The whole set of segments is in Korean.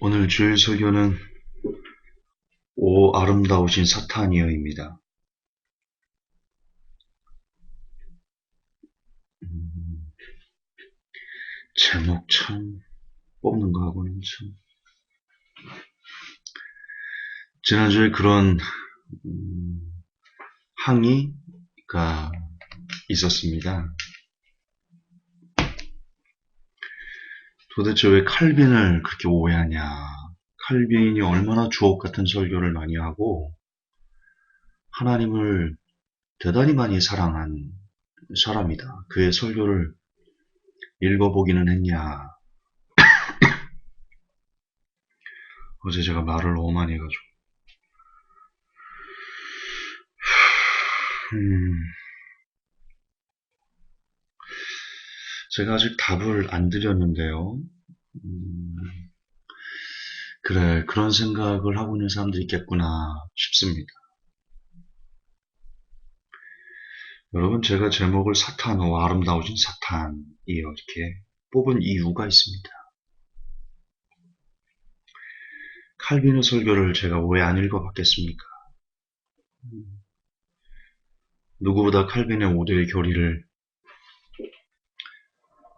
오늘 주일 설교는 오 아름다우신 사탄이여입니다. 음, 제목 참 뽑는 거하고는 참 지난주에 그런 음, 항의가 있었습니다. 도대체 왜 칼빈을 그렇게 오해하냐? 칼빈이 얼마나 주옥 같은 설교를 많이 하고 하나님을 대단히 많이 사랑한 사람이다. 그의 설교를 읽어보기는 했냐? 어제 제가 말을 너무 많이 해가지고 음, 제가 아직 답을 안 드렸는데요. 음, 그래, 그런 생각을 하고 있는 사람들이 있겠구나 싶습니다. 여러분, 제가 제목을 사탄어 아름다우신 사탄이에요. 이렇게 뽑은 이유가 있습니다. 칼빈의 설교를 제가 왜 안 읽어봤겠습니까? 누구보다 칼빈의 5대의 교리를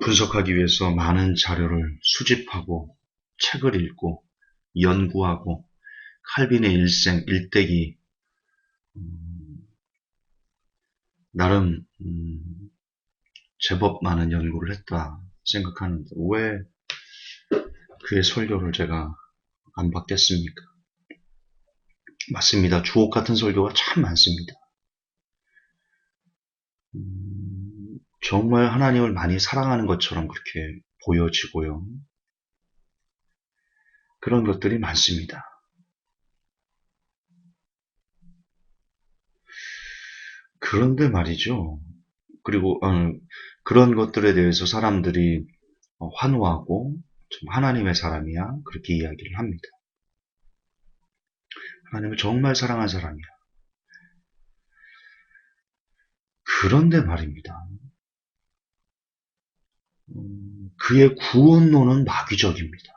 분석하기 위해서 많은 자료를 수집하고 책을 읽고 연구하고 칼빈의 일생, 일대기 나름 제법 많은 연구를 했다 생각하는데 왜 그의 설교를 제가 안 받겠습니까? 맞습니다. 주옥 같은 설교가 참 많습니다. 정말 하나님을 많이 사랑하는 것처럼 그렇게 보여지고요. 그런 것들이 많습니다. 그런데 말이죠. 그리고 그런 것들에 대해서 사람들이 환호하고 좀 하나님의 사람이야 그렇게 이야기를 합니다. 하나님을 정말 사랑한 사람이야. 그런데 말입니다. 그의 구원론은 마귀적입니다.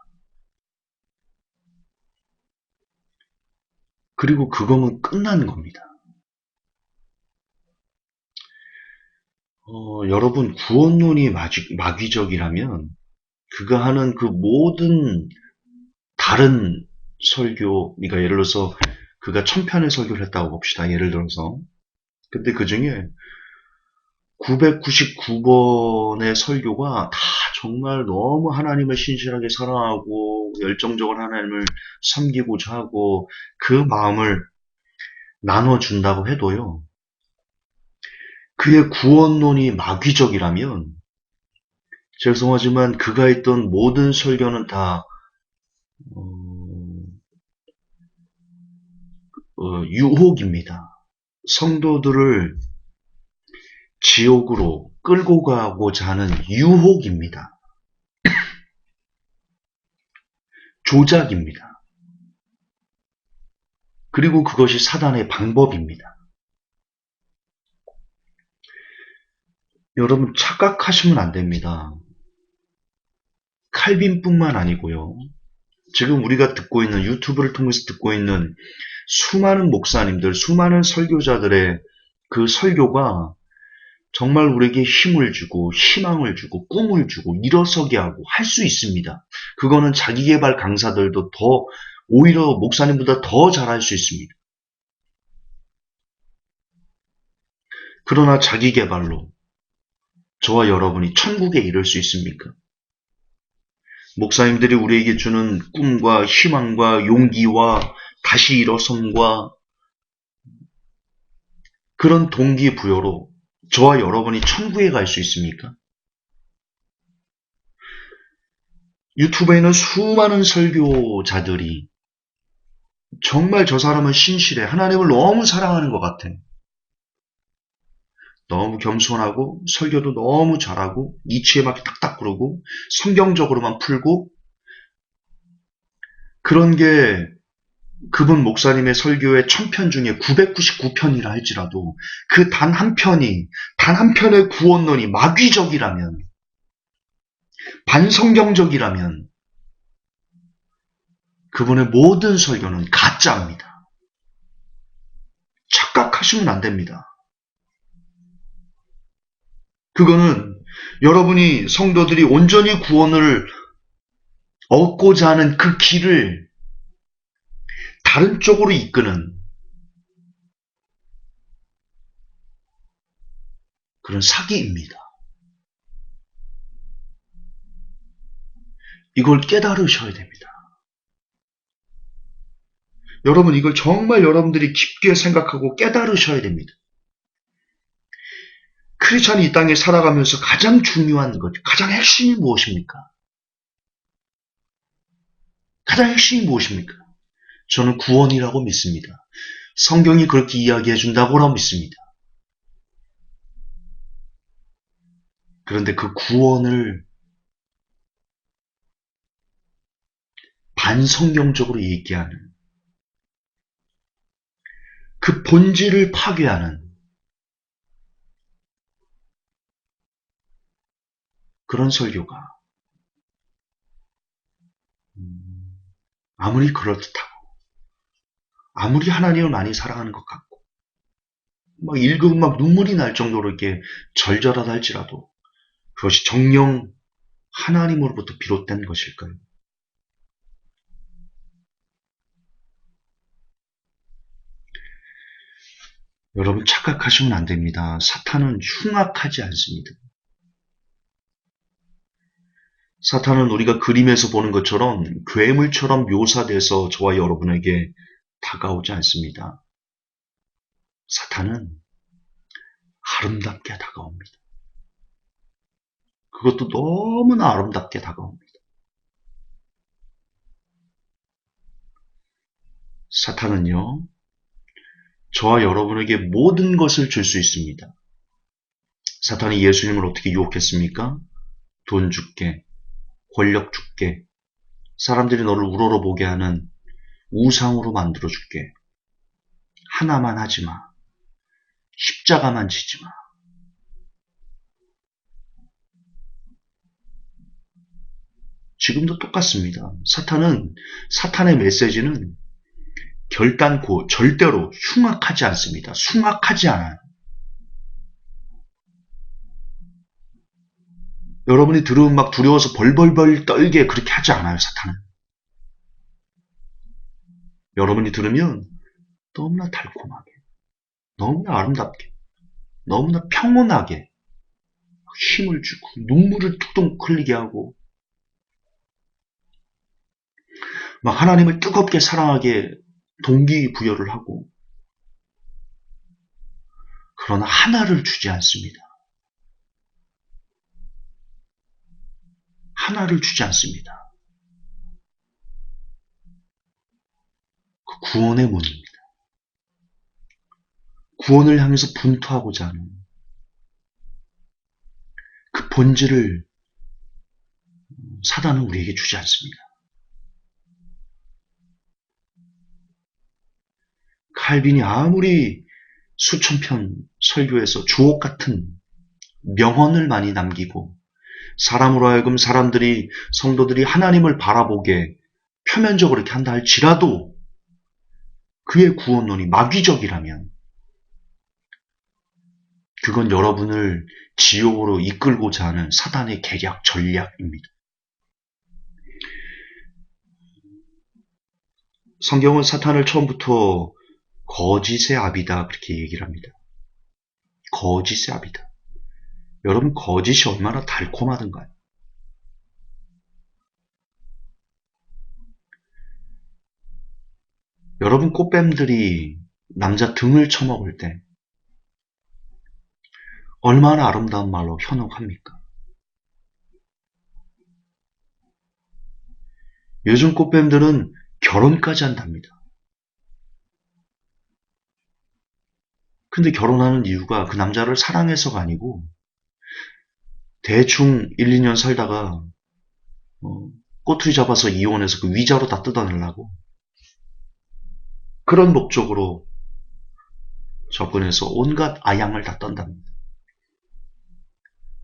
그리고 그거면 끝난 겁니다. 여러분 구원론이 마귀적이라면 그가 하는 그 모든 다른 설교, 그러니까 예를 들어서 그가 1000편의 설교를 했다고 봅시다. 예를 들어서. 근데 그 중에 999번의 설교가 다 정말 너무 하나님을 신실하게 사랑하고 열정적으로 하나님을 섬기고자 하고 그 마음을 나눠준다고 해도요. 그의 구원론이 마귀적이라면 죄송하지만 그가 했던 모든 설교는 다 유혹입니다. 성도들을 지옥으로 끌고 가고자 하는 유혹입니다. 조작입니다. 그리고 그것이 사단의 방법입니다. 여러분 착각하시면 안 됩니다. 칼빈뿐만 아니고요. 지금 우리가 듣고 있는 유튜브를 통해서 듣고 있는 수많은 목사님들, 수많은 설교자들의 그 설교가 정말 우리에게 힘을 주고 희망을 주고 꿈을 주고 일어서게 하고 할 수 있습니다. 그거는 자기계발 강사들도 더 오히려 목사님보다 더 잘할 수 있습니다. 그러나 자기계발로 저와 여러분이 천국에 이를 수 있습니까? 목사님들이 우리에게 주는 꿈과 희망과 용기와 다시 일어섬과 그런 동기부여로 저와 여러분이 천국에 갈 수 있습니까? 유튜브에 있는 수많은 설교자들이 정말 저 사람은 신실해. 하나님을 너무 사랑하는 것 같아. 너무 겸손하고 설교도 너무 잘하고 이치에 맞게 탁탁 그러고 성경적으로만 풀고 그런 게 그분 목사님의 설교의 1000편 중에 999편이라 할지라도 그 단 한 편이 단 한 편의 구원론이 마귀적이라면 반성경적이라면 그분의 모든 설교는 가짜입니다. 착각하시면 안 됩니다. 그거는 여러분이 성도들이 온전히 구원을 얻고자 하는 그 길을 다른 쪽으로 이끄는 그런 사기입니다. 이걸 깨달으셔야 됩니다. 여러분, 이걸 정말 여러분들이 깊게 생각하고 깨달으셔야 됩니다. 크리스찬이 이 땅에 살아가면서 가장 중요한 것, 가장 핵심이 무엇입니까? 가장 핵심이 무엇입니까? 저는 구원이라고 믿습니다. 성경이 그렇게 이야기해 준다고 믿습니다. 그런데 그 구원을 반성경적으로 얘기하는, 그 본질을 파괴하는 그런 설교가 아무리 그럴듯하고 아무리 하나님을 많이 사랑하는 것 같고 막 읽으면 막 눈물이 날 정도로 이렇게 절절하다 할지라도 그것이 정녕 하나님으로부터 비롯된 것일까요? 여러분, 착각하시면 안 됩니다. 사탄은 흉악하지 않습니다. 사탄은 우리가 그림에서 보는 것처럼 괴물처럼 묘사돼서 저와 여러분에게 다가오지 않습니다. 사탄은 아름답게 다가옵니다. 그것도 너무나 아름답게 다가옵니다. 사탄은요, 저와 여러분에게 모든 것을 줄 수 있습니다. 사탄이 예수님을 어떻게 유혹했습니까? 돈 줄게, 권력 줄게, 사람들이 너를 우러러보게 하는 우상으로 만들어줄게. 하나만 하지 마. 십자가만 지지 마. 지금도 똑같습니다. 사탄의 메시지는 결단코 절대로 흉악하지 않습니다. 숭악하지 않아요. 여러분이 들으면 막 두려워서 벌벌벌 떨게 그렇게 하지 않아요, 사탄은. 여러분이 들으면 너무나 달콤하게, 너무나 아름답게, 너무나 평온하게 힘을 주고 눈물을 뚝뚝 흘리게 하고 막 하나님을 뜨겁게 사랑하게 동기부여를 하고, 그러나 하나를 주지 않습니다. 하나를 주지 않습니다. 그 구원의 문입니다. 구원을 향해서 분투하고자 하는 그 본질을 사단은 우리에게 주지 않습니다. 칼빈이 아무리 수천 편 설교에서 주옥 같은 명언을 많이 남기고 사람으로 하여금 성도들이 하나님을 바라보게 표면적으로 이렇게 한다 할지라도 그의 구원론이 마귀적이라면 그건 여러분을 지옥으로 이끌고자 하는 사단의 계략, 전략입니다. 성경은 사탄을 처음부터 거짓의 아비다 그렇게 얘기를 합니다. 거짓의 아비다. 여러분, 거짓이 얼마나 달콤하던가요? 여러분, 꽃뱀들이 남자 등을 쳐먹을 때 얼마나 아름다운 말로 현혹합니까? 요즘 꽃뱀들은 결혼까지 한답니다. 근데 결혼하는 이유가 그 남자를 사랑해서가 아니고 대충 1, 2년 살다가 꼬투리 잡아서 이혼해서 그 위자료 다 뜯어내려고 그런 목적으로 접근해서 온갖 아양을 다 떤답니다.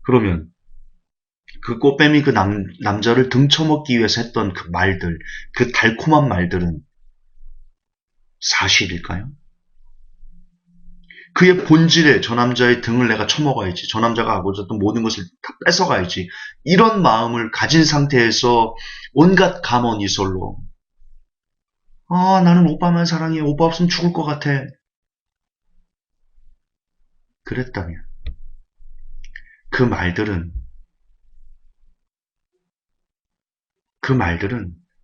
그러면 그 꽃뱀이 그 남자를 등쳐먹기 위해서 했던 그 말들, 그 달콤한 말들은 사실일까요? 그의 본질에 저 남자의 등을 내가 쳐먹어야지. 저 남자가 하고 있었던 모든 것을 다 뺏어가야지. 이런 마음을 가진 상태에서 온갖 감언이설로 나는 오빠만 사랑해. 오빠 없으면 죽을 것 같아. 그랬다면 그 말들은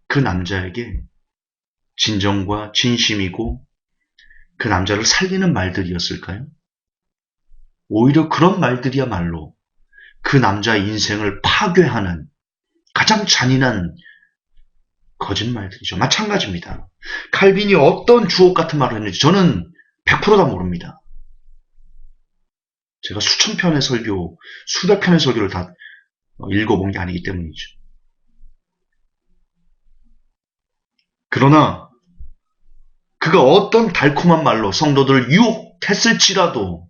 그 남자에게 진정과 진심이고 그 남자를 살리는 말들이었을까요? 오히려 그런 말들이야말로 그 남자의 인생을 파괴하는 가장 잔인한 거짓말들이죠. 마찬가지입니다. 칼빈이 어떤 주옥 같은 말을 했는지 저는 100%다 모릅니다. 제가 수천 편의 설교, 수백 편의 설교를 다 읽어본 게 아니기 때문이죠. 그러나 그가 어떤 달콤한 말로 성도들을 유혹했을지라도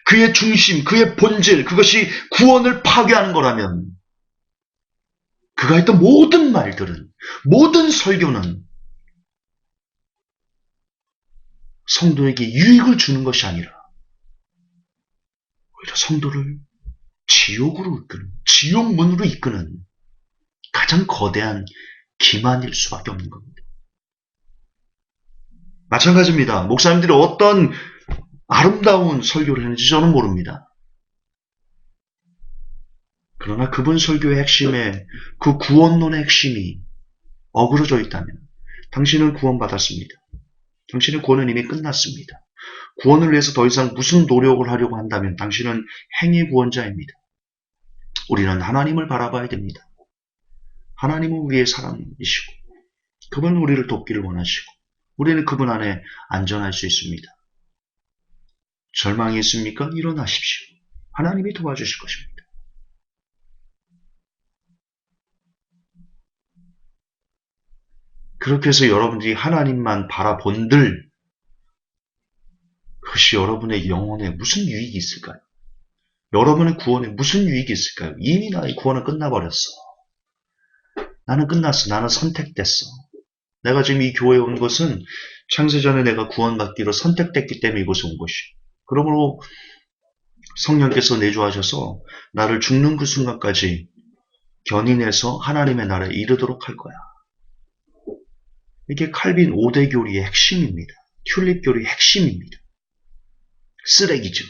그의 중심, 그의 본질, 그것이 구원을 파괴하는 거라면 그가 했던 모든 말들은, 모든 설교는 성도에게 유익을 주는 것이 아니라 오히려 성도를 지옥으로 이끄는, 지옥문으로 이끄는 가장 거대한 기만일 수밖에 없는 겁니다. 마찬가지입니다. 목사님들이 어떤 아름다운 설교를 했는지 저는 모릅니다. 그러나 그분 설교의 핵심에 그 구원론의 핵심이 어그러져 있다면 당신은 구원받았습니다. 당신의 구원은 이미 끝났습니다. 구원을 위해서 더 이상 무슨 노력을 하려고 한다면 당신은 행위 구원자입니다. 우리는 하나님을 바라봐야 됩니다. 하나님은 우리의 사랑이시고 그분은 우리를 돕기를 원하시고 우리는 그분 안에 안전할 수 있습니다. 절망이 있습니까? 일어나십시오. 하나님이 도와주실 것입니다. 그렇게 해서 여러분들이 하나님만 바라본들 그것이 여러분의 영혼에 무슨 유익이 있을까요? 여러분의 구원에 무슨 유익이 있을까요? 이미 나의 구원은 끝나버렸어. 나는 끝났어. 나는 선택됐어. 내가 지금 이 교회에 온 것은 창세전에 내가 구원받기로 선택됐기 때문에 이곳에 온 것이. 그러므로 성령께서 내주하셔서 나를 죽는 그 순간까지 견인해서 하나님의 나라에 이르도록 할 거야. 이게 칼빈 5대 교리의 핵심입니다. 튤립 교리의 핵심입니다. 쓰레기죠.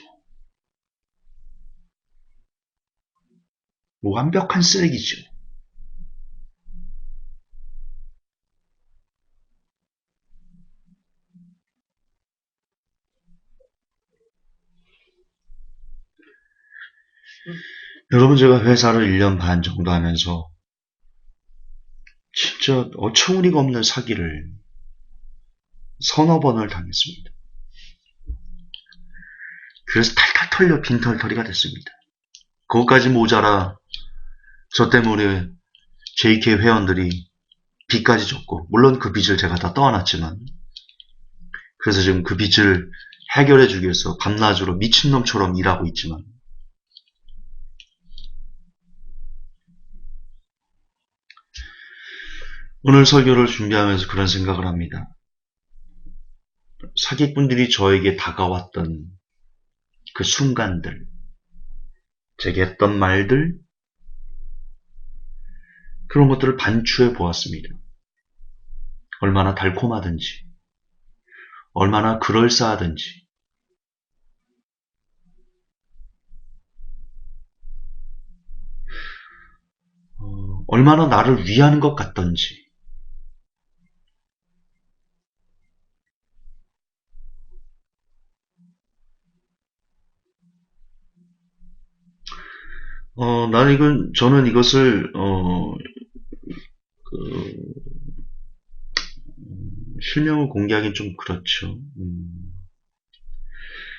완벽한 쓰레기죠. 여러분 제가 회사를 1년 반 정도 하면서 진짜 어처구니가 없는 사기를 서너 번을 당했습니다. 그래서 탈탈 털려 빈털터리가 됐습니다. 그것까지 모자라 저 때문에 JK 회원들이 빚까지 졌고 물론 그 빚을 제가 다 떠안았지만 그래서 지금 그 빚을 해결해 주기 위해서 밤낮으로 미친놈처럼 일하고 있지만 오늘 설교를 준비하면서 그런 생각을 합니다. 사기꾼들이 저에게 다가왔던 그 순간들, 제게 했던 말들, 그런 것들을 반추해 보았습니다. 얼마나 달콤하든지, 얼마나 그럴싸하든지, 얼마나 나를 위하는 것 같던지, 저는 이것을, 실명을 공개하기는 좀 그렇죠.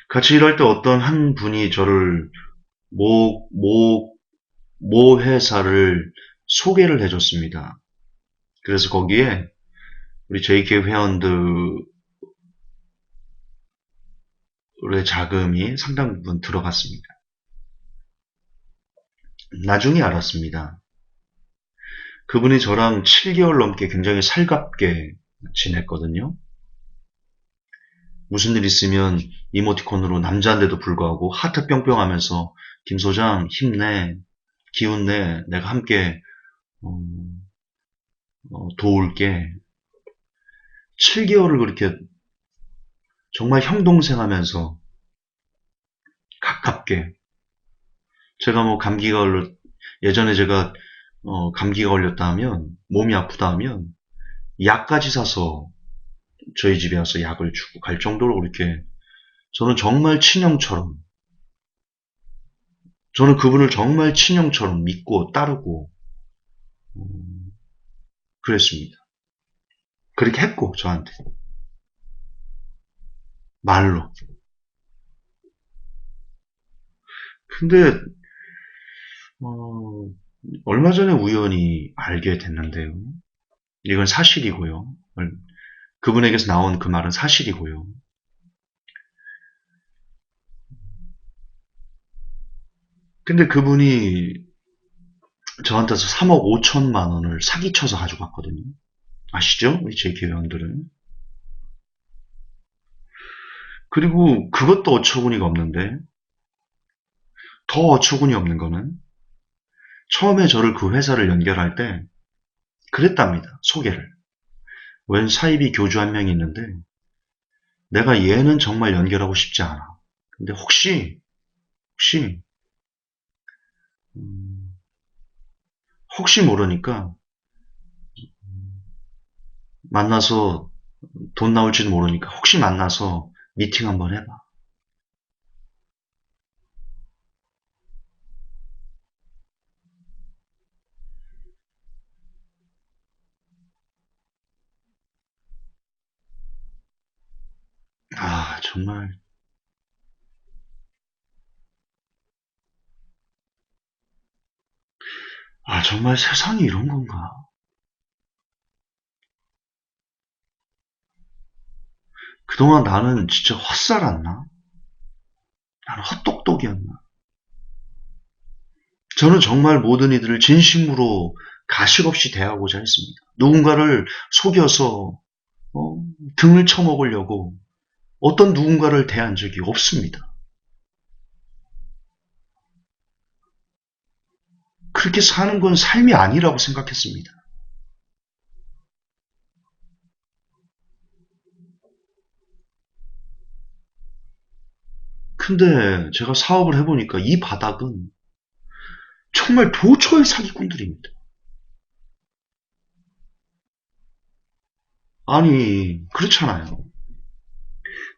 같이 일할 때 어떤 한 분이 저를 모 회사를 소개를 해줬습니다. 그래서 거기에 우리 JK 회원들의 자금이 상당 부분 들어갔습니다. 나중에 알았습니다. 그분이 저랑 7개월 넘게 굉장히 살갑게 지냈거든요. 무슨 일 있으면 이모티콘으로 남자인데도 불구하고 하트 뿅뿅 하면서 김 소장 힘내, 기운 내, 내가 함께 어, 도울게. 7개월을 그렇게 정말 형 동생 하면서 가깝게 제가 뭐 감기가 예전에 제가 감기가 걸렸다 하면 몸이 아프다 하면 약까지 사서 저희 집에 와서 약을 주고 갈 정도로 그렇게 저는 정말 친형처럼 저는 그분을 정말 친형처럼 믿고 따르고 그랬습니다. 그렇게 했고 저한테 말로. 근데 어, 얼마 전에 우연히 알게 됐는데요. 이건 사실이고요. 그분에게서 나온 그 말은 사실이고요. 근데 그분이 저한테서 3억 5천만 원을 사기쳐서 가져갔거든요. 아시죠? 우리 제 교회원들은. 그리고 그것도 어처구니가 없는데 더 어처구니 없는 거는 처음에 저를 그 회사를 연결할 때 그랬답니다. 소개를. 웬 사이비 교주 한 명이 있는데 내가 얘는 정말 연결하고 싶지 않아. 근데 혹시 음, 혹시 모르니까 만나서 돈 나올지도 모르니까 혹시 만나서 미팅 한번 해봐. 아 정말 정말 세상이 이런 건가? 그동안 나는 진짜 헛살았나? 나는 헛똑똑이었나? 저는 정말 모든 이들을 진심으로 가식 없이 대하고자 했습니다. 누군가를 속여서 어, 등을 쳐먹으려고 어떤 누군가를 대한 적이 없습니다. 그렇게 사는 건 삶이 아니라고 생각했습니다. 근데 제가 사업을 해보니까 이 바닥은 정말 도처의 사기꾼들입니다. 아니, 그렇잖아요.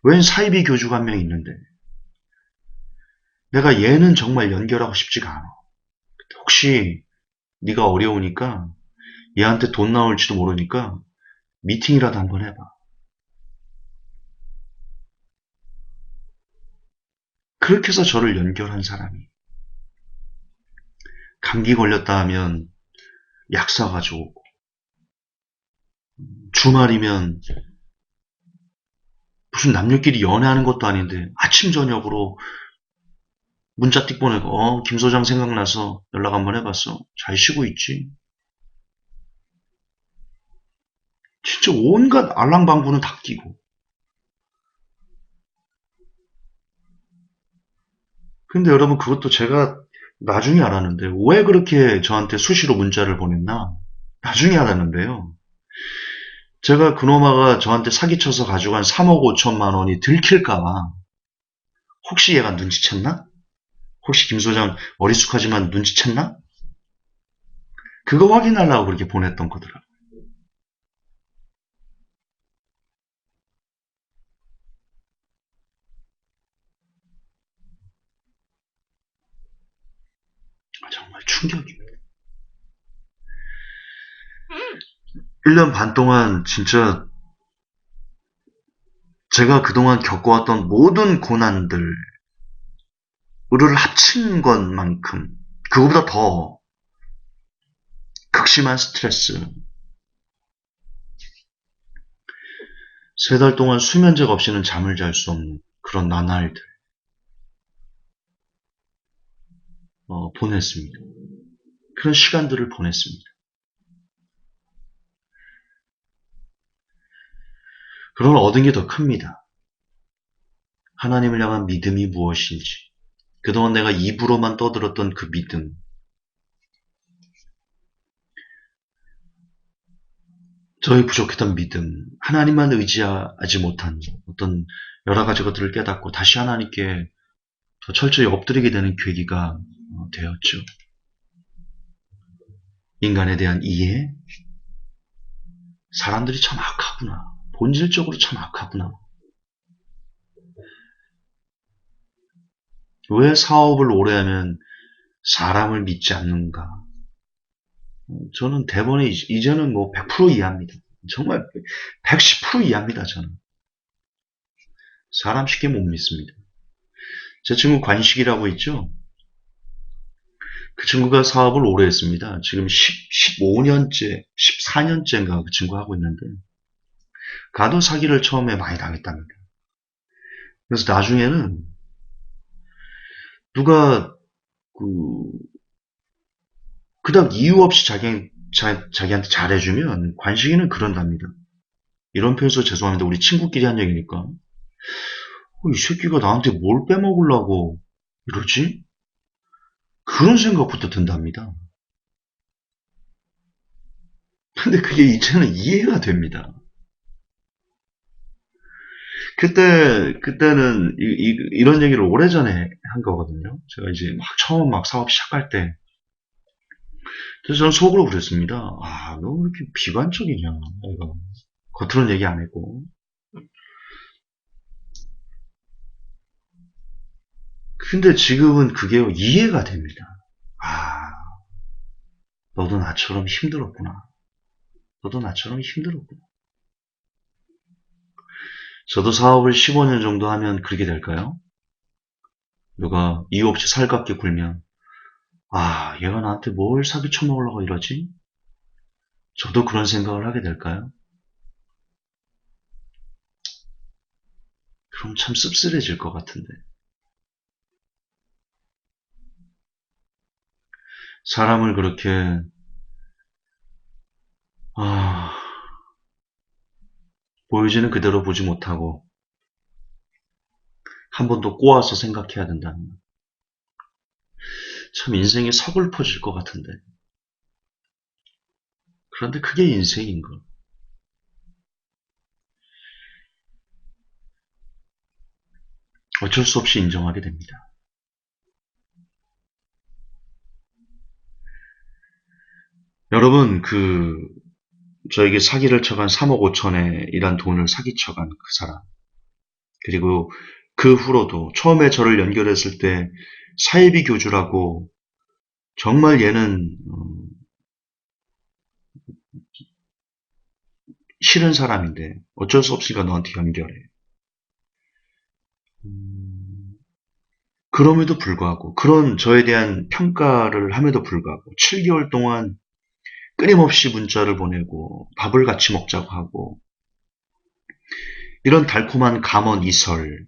웬 사이비 교주가 한 명 있는데 내가 얘는 정말 연결하고 싶지가 않아. 혹시 네가 어려우니까 얘한테 돈 나올지도 모르니까 미팅이라도 한번 해봐. 그렇게 해서 저를 연결한 사람이 감기 걸렸다 하면 약 사가지고 오고 주말이면 무슨 남녀끼리 연애하는 것도 아닌데 아침 저녁으로 문자 띡 보내고 김 소장 생각나서 연락 한번 해봤어. 잘 쉬고 있지? 진짜 온갖 알랑방구는 다 끼고. 근데 여러분 그것도 제가 나중에 알았는데 왜 그렇게 저한테 수시로 문자를 보냈나? 나중에 알았는데요. 제가 그놈아가 저한테 사기쳐서 가져간 3억 5천만 원이 들킬까봐 혹시 얘가 눈치챘나? 혹시 김 소장 어리숙하지만 눈치챘나? 그거 확인하려고 그렇게 보냈던 거더라고요. 정말 충격입니다. 1년 반 동안 진짜 제가 그동안 겪어왔던 모든 고난들을 합친 것만큼 그거보다 더 극심한 스트레스 3달 동안 수면제가 없이는 잠을 잘 수 없는 그런 나날들 보냈습니다. 그런 시간들을 보냈습니다. 그러나 얻은 게 더 큽니다. 하나님을 향한 믿음이 무엇인지, 그동안 내가 입으로만 떠들었던 그 믿음, 저의 부족했던 믿음, 하나님만 의지하지 못한 어떤 여러 가지 것들을 깨닫고 다시 하나님께 더 철저히 엎드리게 되는 계기가 되었죠. 인간에 대한 이해, 사람들이 참 악하구나. 본질적으로 참 악하구나. 왜 사업을 오래 하면 사람을 믿지 않는가? 저는 대번에 이제는 뭐 100% 이해합니다. 정말 110% 이해합니다, 저는. 사람 쉽게 못 믿습니다. 제 친구 관식이라고 있죠? 그 친구가 사업을 오래 했습니다. 지금 15년째, 14년째인가 그 친구 하고 있는데, 가도 사기를 처음에 많이 당했답니다. 그래서 나중에는 누가 그닥 이유 없이 자기한테 잘해주면 관식이는 그런답니다. 이런 표현 써 죄송합니다. 우리 친구끼리 한 얘기니까. 이 새끼가 나한테 뭘 빼먹으려고 이러지? 그런 생각부터 든답니다. 근데 그게 이제는 이해가 됩니다. 그때는 이런 얘기를 오래전에 한 거거든요. 제가 이제 처음 사업 시작할 때. 그래서 저는 속으로 그랬습니다. 아, 너 왜 이렇게 비관적이냐, 내가. 겉으로는 얘기 안 했고. 근데 지금은 그게 이해가 됩니다. 아, 너도 나처럼 힘들었구나. 너도 나처럼 힘들었구나. 저도 사업을 15년 정도 하면 그렇게 될까요? 누가 이유 없이 살갑게 굴면, 아, 얘가 나한테 뭘 사기 쳐먹으려고 이러지? 저도 그런 생각을 하게 될까요? 그럼 참 씁쓸해질 것 같은데. 사람을 그렇게, 아, 보여지는 그대로 보지 못하고, 한 번 더 꼬아서 생각해야 된다는. 참 인생이 서글퍼질 것 같은데. 그런데 그게 인생인 걸. 어쩔 수 없이 인정하게 됩니다. 여러분, 저에게 사기를 쳐간 3억 5천에 이란 돈을 사기쳐간 그 사람. 그리고 그 후로도 처음에 저를 연결했을 때 사이비 교주라고 정말 얘는 싫은 사람인데 어쩔 수 없으니까 너한테 연결해. 그럼에도 불구하고 그런 저에 대한 평가를 함에도 불구하고 7개월 동안 끊임없이 문자를 보내고 밥을 같이 먹자고 하고 이런 달콤한 감언 이설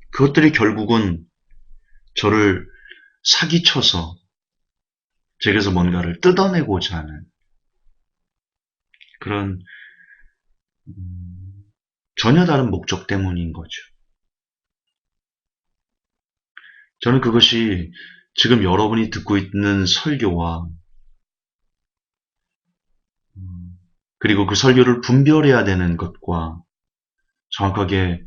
그것들이 결국은 저를 사기쳐서 제게서 뭔가를 뜯어내고자 하는 그런 전혀 다른 목적 때문인 거죠. 저는 그것이 지금 여러분이 듣고 있는 설교와 그리고 그 설교를 분별해야 되는 것과 정확하게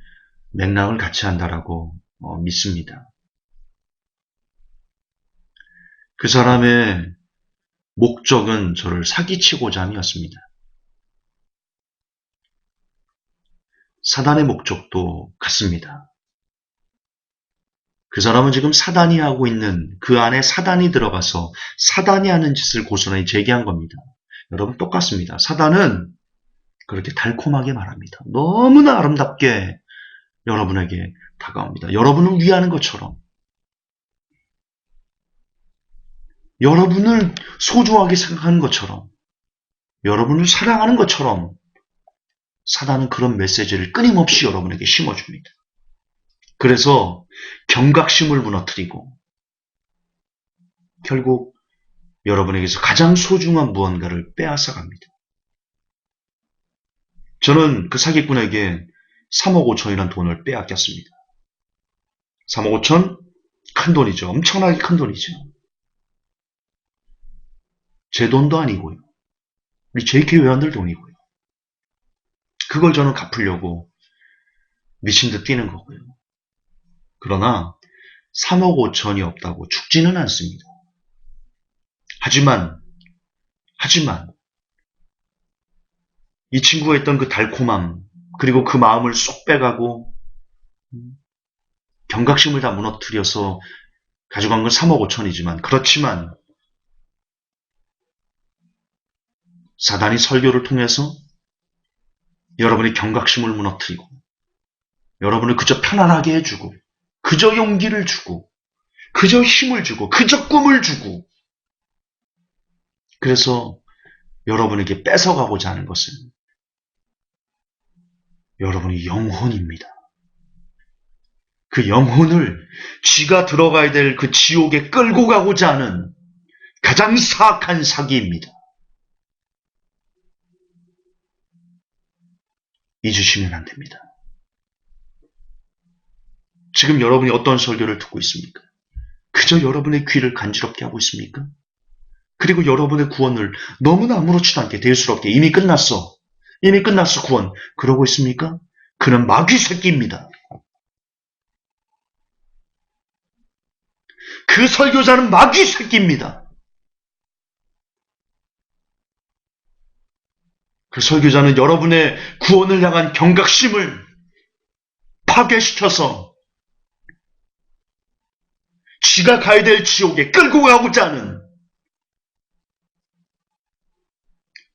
맥락을 같이 한다라고 믿습니다. 그 사람의 목적은 저를 사기치고자 함이었습니다. 사단의 목적도 같습니다. 그 사람은 지금 사단이 하고 있는 그 안에 사단이 들어가서 사단이 하는 짓을 고스란히 제기한 겁니다. 여러분 똑같습니다. 사단은 그렇게 달콤하게 말합니다. 너무나 아름답게 여러분에게 다가옵니다. 여러분을 위하는 것처럼 여러분을 소중하게 생각하는 것처럼 여러분을 사랑하는 것처럼 사단은 그런 메시지를 끊임없이 여러분에게 심어줍니다. 그래서 경각심을 무너뜨리고 결국 여러분에게서 가장 소중한 무언가를 빼앗아 갑니다. 저는 그 사기꾼에게 3억 5천이라는 돈을 빼앗겼습니다. 3억 5천? 큰 돈이죠. 엄청나게 큰 돈이죠. 제 돈도 아니고요. 우리 JK 회원들 돈이고요. 그걸 저는 갚으려고 미친 듯 뛰는 거고요. 그러나 3억 5천이 없다고 죽지는 않습니다. 하지만 이 친구가 했던 그 달콤함, 그리고 그 마음을 쏙 빼가고 경각심을 다 무너뜨려서 가져간 건 3억 5천이지만, 그렇지만 사단이 설교를 통해서 여러분의 경각심을 무너뜨리고 여러분을 그저 편안하게 해주고 그저 용기를 주고 그저 힘을 주고 그저 꿈을 주고, 그래서 여러분에게 뺏어가고자 하는 것은 여러분의 영혼입니다. 그 영혼을 쥐가 들어가야 될 그 지옥에 끌고 가고자 하는 가장 사악한 사기입니다. 잊으시면 안 됩니다. 지금 여러분이 어떤 설교를 듣고 있습니까? 그저 여러분의 귀를 간지럽게 하고 있습니까? 그리고 여러분의 구원을 너무나 아무렇지도 않게 대수롭게 이미 끝났어 구원, 그러고 있습니까? 그는 마귀 새끼입니다. 그 설교자는 마귀 새끼입니다. 그 설교자는 여러분의 구원을 향한 경각심을 파괴시켜서 쥐가 가야 될 지옥에 끌고 가고자 하는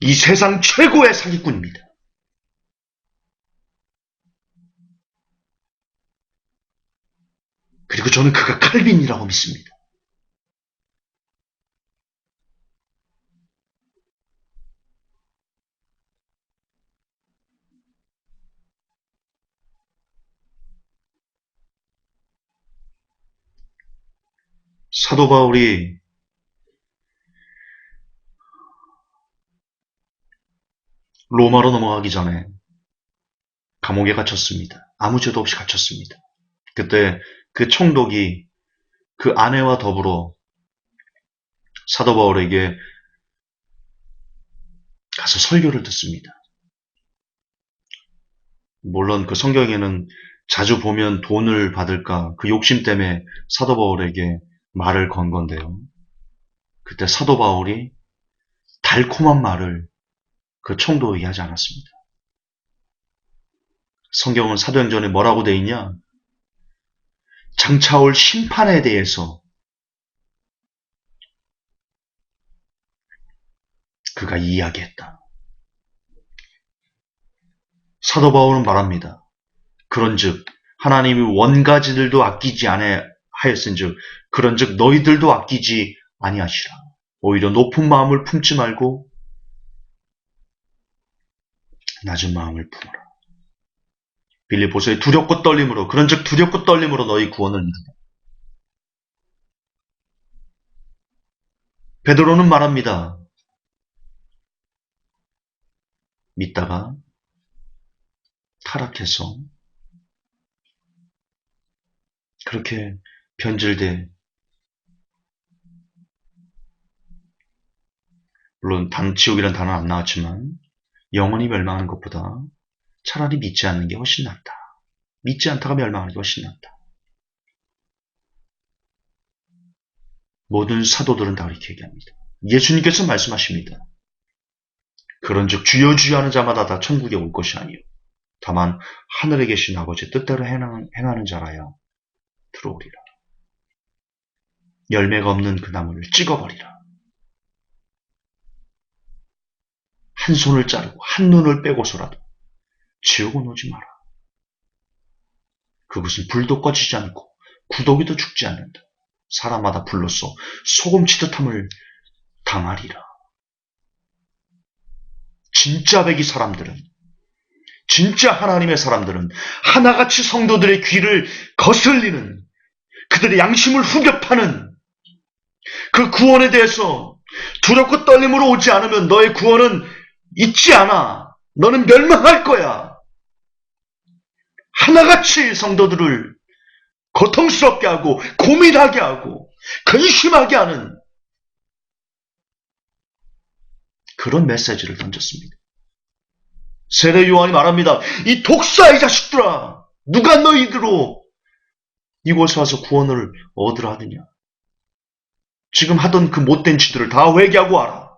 이 세상 최고의 사기꾼입니다. 그리고 저는 그가 칼빈이라고 믿습니다. 사도 바울이 로마로 넘어가기 전에 감옥에 갇혔습니다. 아무 죄도 없이 갇혔습니다. 그때 그 총독이 그 아내와 더불어 사도 바울에게 가서 설교를 듣습니다. 물론 그 성경에는 자주 보면 돈을 받을까 그 욕심 때문에 사도 바울에게 말을 건 건데요. 그때 사도 바울이 달콤한 말을 그 총독에게 하지 않았습니다. 성경은 사도행전에 뭐라고 돼 있냐? 장차올 심판에 대해서 그가 이야기했다. 사도 바울은 말합니다. 그런즉 하나님이 원가지들도 아끼지 아니하였은즉 그런즉 너희들도 아끼지 아니하시라. 오히려 높은 마음을 품지 말고 낮은 마음을 품어라. 빌립보서의 두렵고 떨림으로, 그런즉 두렵고 떨림으로 너희 구원을 믿으라. 베드로는 말합니다. 믿다가 타락해서 그렇게 변질돼, 물론 지옥이라는 단어는 안 나왔지만 영원히 멸망하는 것보다 차라리 믿지 않는 게 훨씬 낫다. 믿지 않다가 멸망하는 게 훨씬 낫다. 모든 사도들은 다 그렇게 얘기합니다. 예수님께서 말씀하십니다. 그런즉 주여 주여 하는 자마다 다 천국에 올 것이 아니요 다만 하늘에 계신 아버지의 뜻대로 행하는 자라야 들어오리라. 열매가 없는 그 나무를 찍어버리라. 한 손을 자르고 한 눈을 빼고서라도 지옥은 오지 마라. 그것은 불도 꺼지지 않고 구더기도 죽지 않는다. 사람마다 불로써 소금치듯함을 당하리라. 진짜 배기 사람들은, 진짜 하나님의 사람들은 하나같이 성도들의 귀를 거슬리는, 그들의 양심을 후벼파는 그 구원에 대해서 두렵고 떨림으로 오지 않으면 너의 구원은 있지 않아. 너는 멸망할 거야. 하나같이 성도들을 고통스럽게 하고 고민하게 하고 근심하게 하는 그런 메시지를 던졌습니다. 세례 요한이 말합니다. 이 독사의 자식들아, 누가 너희들로 이곳에 와서 구원을 얻으라 하느냐. 지금 하던 그 못된 짓들을 다 회개하고 와라.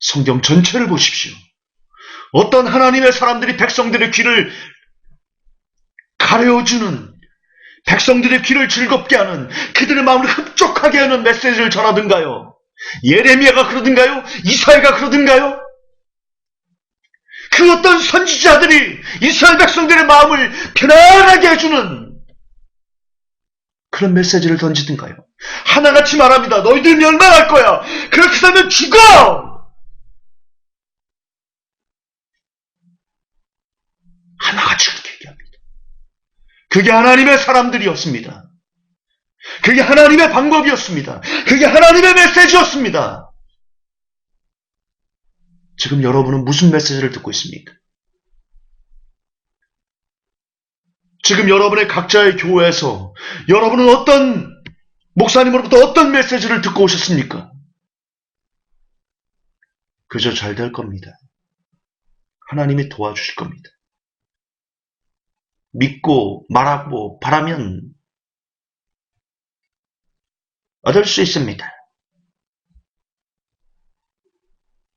성경 전체를 보십시오. 어떤 하나님의 사람들이 백성들의 귀를 가려주는, 백성들의 귀를 즐겁게 하는, 그들의 마음을 흡족하게 하는 메시지를 전하든가요? 예레미야가 그러든가요? 이사야가 그러든가요? 그 어떤 선지자들이 이스라엘 백성들의 마음을 편안하게 해주는 그런 메시지를 던지든가요? 하나같이 말합니다. 너희들 멸망할 거야. 그렇게 살면 죽어! 하나같이 그렇게 얘기합니다. 그게 하나님의 사람들이었습니다. 그게 하나님의 방법이었습니다. 그게 하나님의 메시지였습니다. 지금 여러분은 무슨 메시지를 듣고 있습니까? 지금 여러분의 각자의 교회에서 여러분은 어떤 목사님으로부터 어떤 메시지를 듣고 오셨습니까? 그저 잘 될 겁니다. 하나님이 도와주실 겁니다. 믿고 말하고 바라면 얻을 수 있습니다.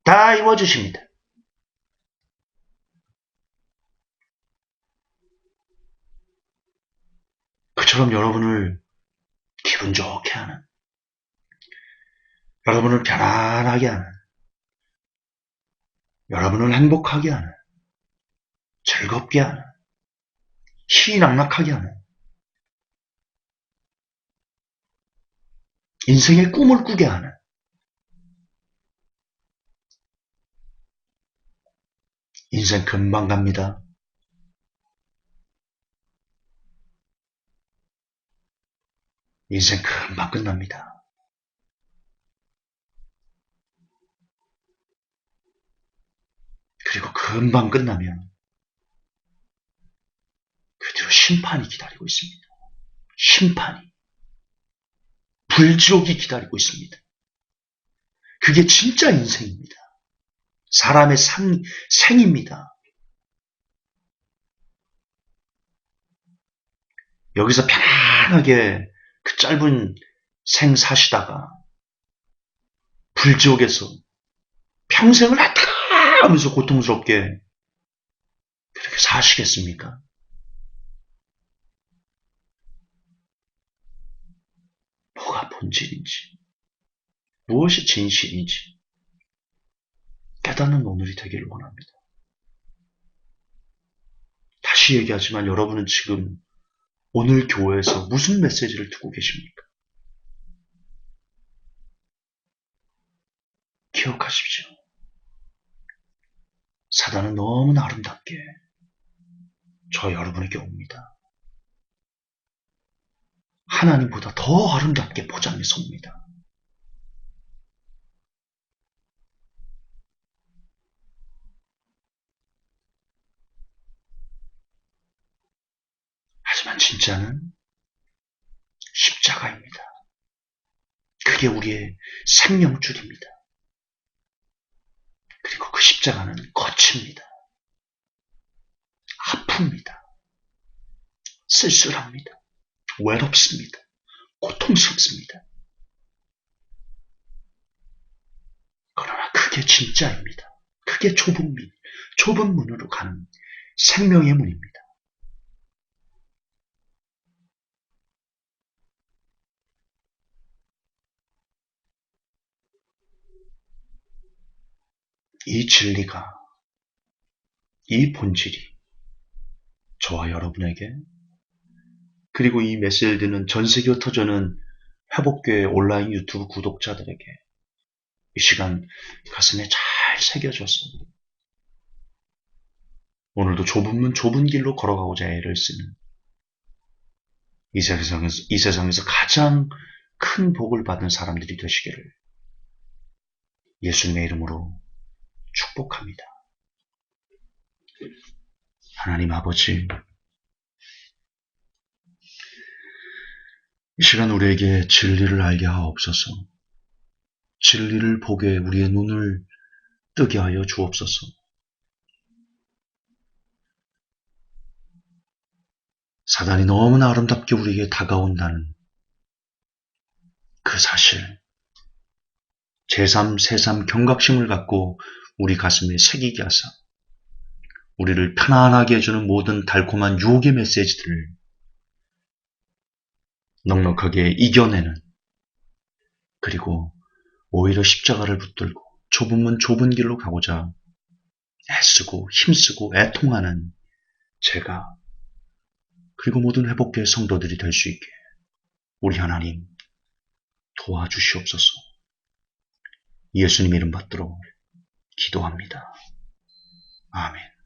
다 이루어주십니다. 그처럼 여러분을 기분 좋게 하는, 여러분을 편안하게 하는, 여러분을 행복하게 하는, 즐겁게 하는, 희락락하게 하는, 인생의 꿈을 꾸게 하는, 인생 금방 갑니다. 인생 금방 끝납니다. 그리고 금방 끝나면 그 뒤로 심판이 기다리고 있습니다. 심판이. 불지옥이 기다리고 있습니다. 그게 진짜 인생입니다. 사람의 생입니다. 여기서 편안하게 그 짧은 생 사시다가 불지옥에서 평생을 하다 하면서 고통스럽게 그렇게 사시겠습니까? 뭐가 본질인지, 무엇이 진실인지 깨닫는 오늘이 되기를 원합니다. 다시 얘기하지만 여러분은 지금 오늘 교회에서 무슨 메시지를 듣고 계십니까? 기억하십시오. 사단은 너무나 아름답게 저 여러분에게 옵니다. 하나님보다 더 아름답게 포장해서 옵니다. 하지만 진짜는 십자가입니다. 그게 우리의 생명줄입니다. 그리고 그 십자가는 거칩니다. 아픕니다. 쓸쓸합니다. 외롭습니다. 고통스럽습니다. 그러나 그게 진짜입니다. 그게 좁은 문으로 가는 생명의 문입니다. 이 진리가, 이 본질이 저와 여러분에게, 그리고 이 메시지를 듣는 전 세계에 흩어져는 회복교회 온라인 유튜브 구독자들에게 이 시간 가슴에 잘 새겨져서 오늘도 좁은 문 좁은 길로 걸어가고자 애를 쓰는 이 세상에서 가장 큰 복을 받은 사람들이 되시기를 예수님의 이름으로 축복합니다. 하나님 아버지, 이 시간 우리에게 진리를 알게 하옵소서. 진리를 보게 우리의 눈을 뜨게 하여 주옵소서. 사단이 너무나 아름답게 우리에게 다가온다는 그 사실, 제3, 새3 경각심을 갖고 우리 가슴에 새기게 하사 우리를 편안하게 해주는 모든 달콤한 유혹의 메시지들을 넉넉하게 이겨내는, 그리고 오히려 십자가를 붙들고 좁은 문 좁은 길로 가고자 애쓰고 힘쓰고 애통하는 제가, 그리고 모든 회복교의 성도들이 될 수 있게 우리 하나님 도와주시옵소서. 예수님 이름 받들어 기도합니다. 아멘.